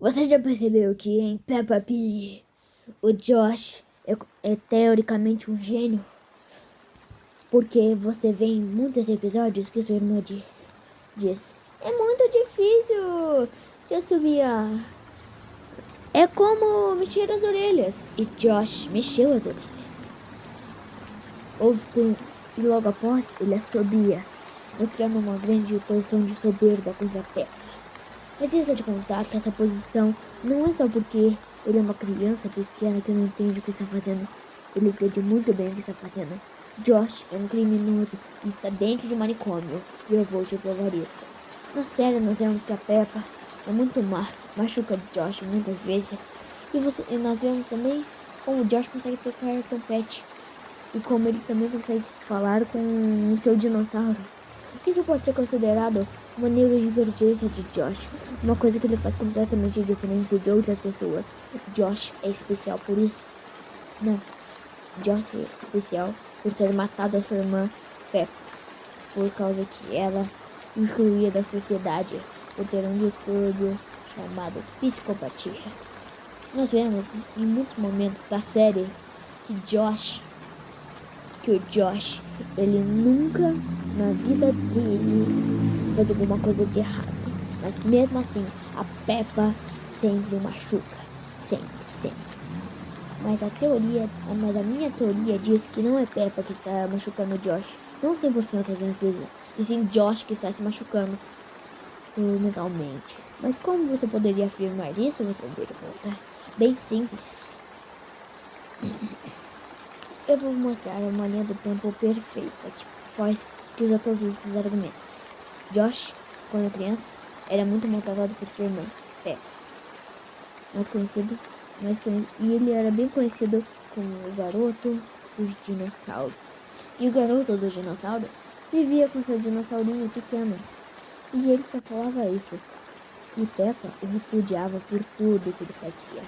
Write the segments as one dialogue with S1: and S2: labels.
S1: Você já percebeu que em Peppa Pig o Josh é teoricamente um gênio? Porque você vê em muitos episódios que sua irmã disse: é muito difícil se assobiar. É como mexer as orelhas. E Josh mexeu as orelhas. E logo após ele assobia, mostrando uma grande posição de soberba contra Peppa. Mas isso de contar que essa posição não é só porque ele é uma criança pequena que não entende o que está fazendo. Ele entende muito bem o que está fazendo. Josh é um criminoso e está dentro de um manicômio. E eu vou te provar isso. Na série nós vemos que a Peppa é muito má, machuca Josh muitas vezes. E nós vemos também como o Josh consegue tocar trompete. E como ele também consegue falar com o seu dinossauro. Isso pode ser considerado uma neurodivergência de Josh, uma coisa que ele faz completamente diferente de outras pessoas. Josh é especial por isso? Não. Josh é especial por ter matado a sua irmã Peppa, por causa que ela o excluía da sociedade, por ter um distúrbio chamado psicopatia. Nós vemos em muitos momentos da série que o Josh, ele nunca na vida dele fez alguma coisa de errado. Mas mesmo assim, a Peppa sempre o machuca. Sempre. Mas a minha teoria diz que não é Peppa que está machucando o Josh. Não 100% das vezes. E sim Josh que está se machucando mentalmente. Mas como você poderia afirmar isso, você pergunta? Bem simples. Eu vou mostrar uma linha do tempo perfeita que usa todos esses argumentos. Josh, quando criança, era muito maltratado por sua irmã, Peppa. E ele era bem conhecido como o garoto dos dinossauros. E o garoto dos dinossauros vivia com seu dinossaurinho pequeno. E ele só falava isso. E Peppa o repudiava por tudo que ele fazia.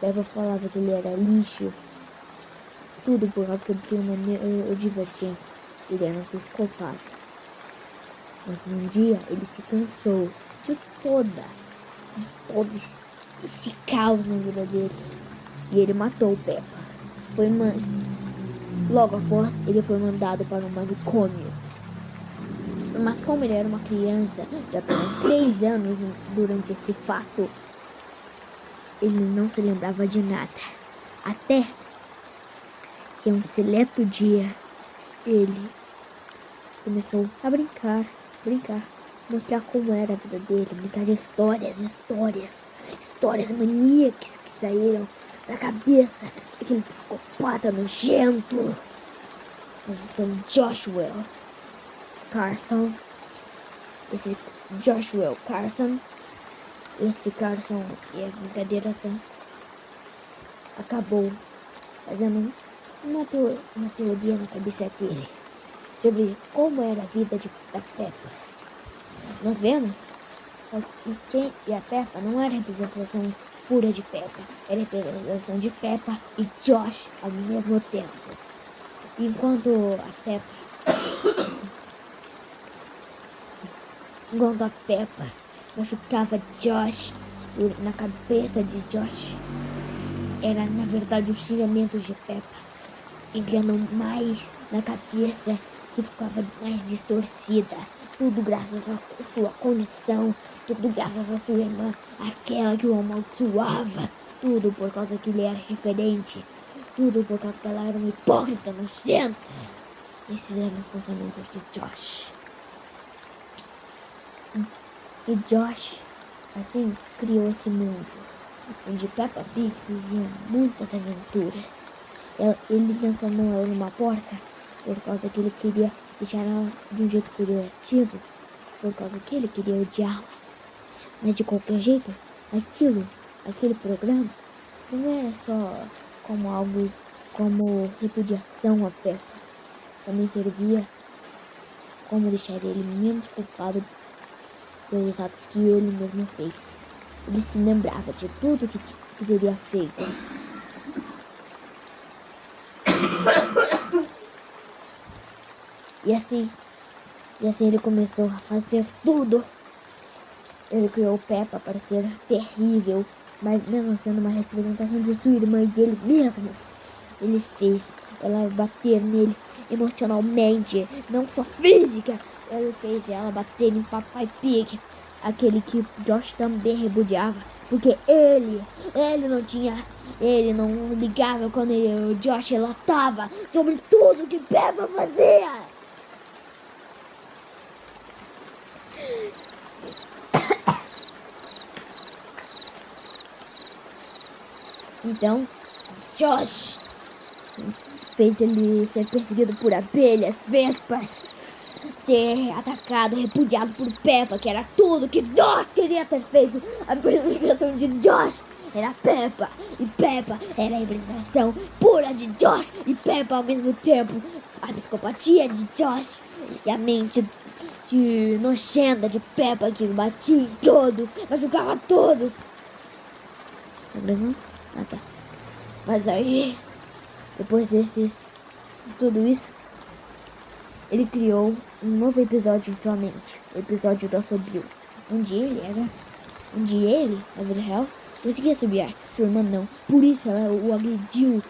S1: Peppa falava que ele era lixo. Tudo por causa que ele tinha uma neurodivergência. Ele era um psicopata. Mas num dia ele se cansou de todo esse caos na vida dele. E ele matou Peppa. Logo após, ele foi mandado para um manicômio. Mas como ele era uma criança de apenas 3 anos durante esse fato, ele não se lembrava de nada. Até que um seleto dia ele começou a brincar, mostrar como era a vida dele, mostrar histórias maníacas que saíram da cabeça daquele psicopata nojento. Então Joshua Carson, esse Carson e a brincadeira acabou fazendo uma teoria na cabeça dele sobre como era a vida da Peppa. Nós vemos e a Peppa não era representação pura de Peppa, era representação de Peppa e Josh ao mesmo tempo. Enquanto a Peppa machucava Josh na cabeça de Josh, era na verdade os xingamentos de Peppa entrando mais na cabeça, que ficava mais distorcida. Tudo graças à sua condição, tudo graças à sua irmã, aquela que o amaldiçoava. Tudo por causa que ele era diferente. Tudo por causa que ela era uma hipócrita nojenta. Esses eram os pensamentos de Josh. E Josh, assim, criou esse mundo, onde Peppa Pig vivia muitas aventuras. Ele transformou ela numa porca por causa que ele queria deixar ela de um jeito curativo, por causa que ele queria odiá-la. Mas de qualquer jeito, aquele programa não era só como repudiação a Peppa. Também servia como deixar ele menos culpado pelos atos que ele mesmo fez. Ele se lembrava de tudo que teria feito. E assim ele começou a fazer tudo Ele criou Peppa para ser terrível, mas mesmo sendo uma representação de sua irmã e dele mesmo. Ele fez ela bater nele emocionalmente, não só física. Ele fez ela bater em Papai Pig, aquele que Josh também repudiava, porque ele não ligava quando o Josh relatava sobre tudo que Peppa fazia. Então, Josh fez ele ser perseguido por abelhas, vespas, ser atacado, repudiado por Peppa, que era tudo que Josh queria ter feito. A personificação de Josh era Peppa, e Peppa era a representação pura de Josh e Peppa ao mesmo tempo. A psicopatia de Josh e a mente de nojenta de Peppa, que batia em todos, machucava todos. Tá gravando? Ah, tá. Mas aí, depois de tudo isso, ele criou um novo episódio em sua mente, o episódio da Sobril, onde ele, na vida real, conseguia subir, sua irmã não. Por isso ela o agrediu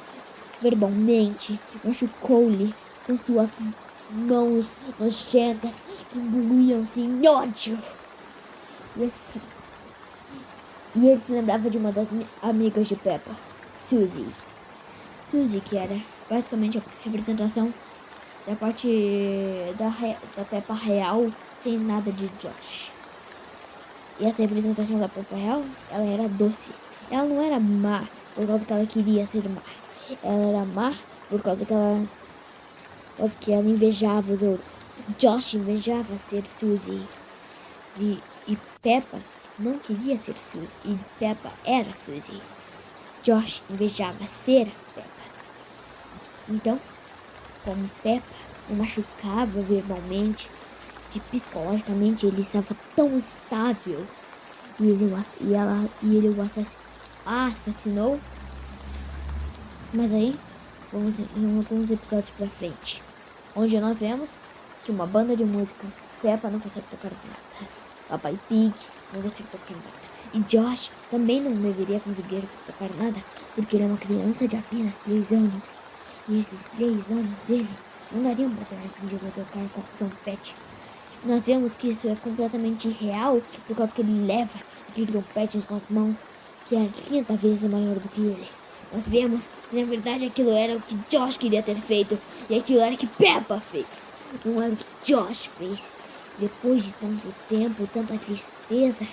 S1: verbalmente, machucou-lhe com suas mãos nojentas que imbuíam-se em ódio. E ele se lembrava de uma das amigas de Peppa, Suzy. Suzy, que era basicamente a representação da parte da Peppa real, sem nada de Josh. E essa representação da Peppa real, ela era doce. Ela não era má por causa que ela queria ser má. Ela era má por causa que ela invejava os outros. Josh invejava ser Suzy. E Peppa não queria ser Suzy. E Peppa era Suzy. Josh invejava ser Peppa. Então, como Peppa o machucava verbalmente, psicologicamente ele estava tão estável e ele o assassinou. Mas aí, vamos em alguns episódios pra frente, onde nós vemos que uma banda de música, Peppa não consegue tocar nada, Papai Pig não consegue tocar nada, e Josh também não deveria conseguir tocar nada, porque ele é uma criança de apenas 3 anos, e esses 3 anos dele não dariam pra tocar com trompete. Nós vemos que isso é completamente irreal, por causa que ele leva aquele trompete com as mãos, que é 30 vezes maior do que ele. Nós vemos que na verdade aquilo era o que Josh queria ter feito, e aquilo era o que Peppa fez, não era o que Josh fez. Depois de tanto tempo, tanta tristeza,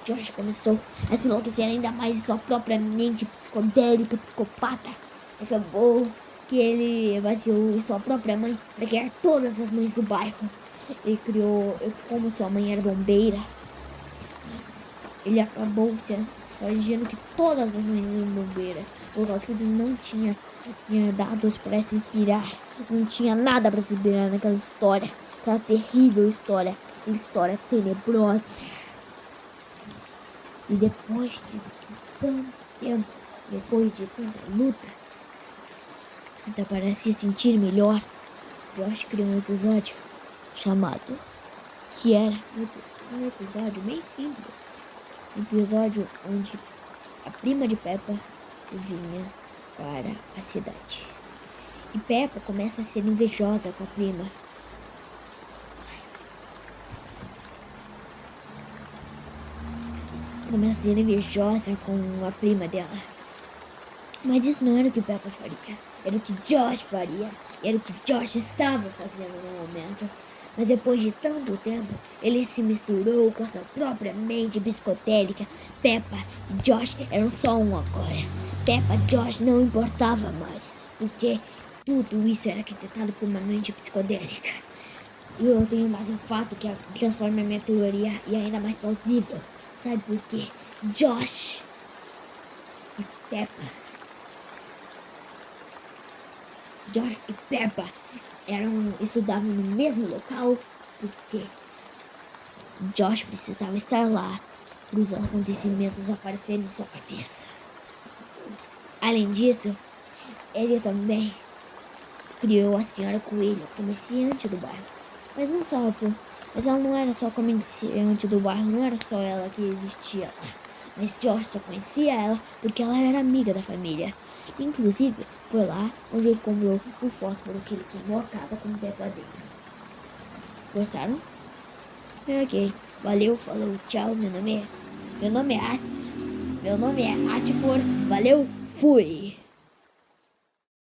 S1: Josh começou a se enlouquecer ainda mais em sua própria mente psicodélica, psicopata. Acabou que ele baseou em sua própria mãe para criar todas as mães do bairro. Ele criou, como sua mãe era bombeira, ele acabou fingindo que todas as mães eram bombeiras, por causa que ele não tinha dados para se inspirar, não tinha nada para se inspirar naquela história, aquela terrível história tenebrosa. E depois de tanto tempo, depois de tanta luta, até para se sentir melhor, Josh criou um episódio chamado, que era um episódio bem simples, um episódio onde a prima de Peppa vinha para a cidade. E Peppa começa a ser invejosa com a prima. Começa a ser invejosa com a prima dela. Mas isso não era o que Peppa faria. Era o que Josh faria. Era o que Josh estava fazendo no momento. Mas depois de tanto tempo, ele se misturou com a sua própria mente psicodélica. Peppa e Josh eram só um agora. Peppa e Josh não importava mais, porque tudo isso era arquitetado por uma mente psicodélica. E eu tenho mais um fato que transforma a minha teoria e ainda mais plausível. Sabe por quê? Josh e Peppa estudavam no mesmo local, porque Josh precisava estar lá para os acontecimentos aparecerem em sua cabeça. Além disso, ele também criou a Senhora Coelho, comerciante do bairro. Mas não só Mas ela não era só comerciante do bairro, não era só ela que existia lá. Mas Josh só conhecia ela porque ela era amiga da família. Inclusive, foi lá onde ele comprou o fósforo que ele queimou a casa com o pedadeiro. Gostaram? Ok. Valeu, falou, tchau. Meu nome é Atfor. Valeu, fui.